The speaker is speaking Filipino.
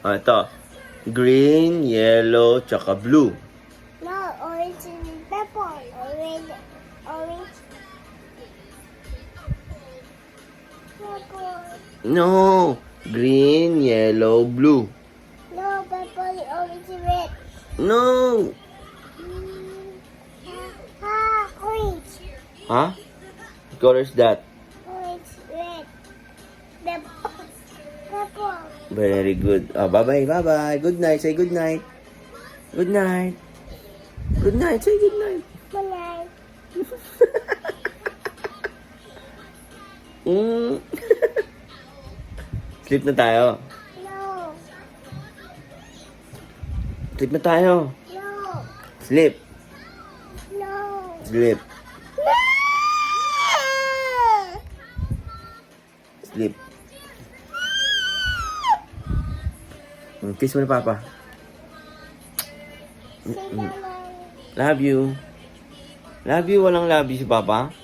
Ito. Green, yellow, tsaka blue. No, orange and purple. Orange. Purple. No. Green, yellow, blue. No, purple, orange, red. No. Orange. Huh? What color is that? Orange, red. The purple. Very good. Bye-bye, bye-bye. Good night. Say good night. Good night. Good night. Say good night. Malay. Sleep na tayo. No. Sleep na tayo. No. Sleep. No. Sleep. No. Sleep. Kiss mo na papa. Say bye. Love you. Love you. Walang love you si papa.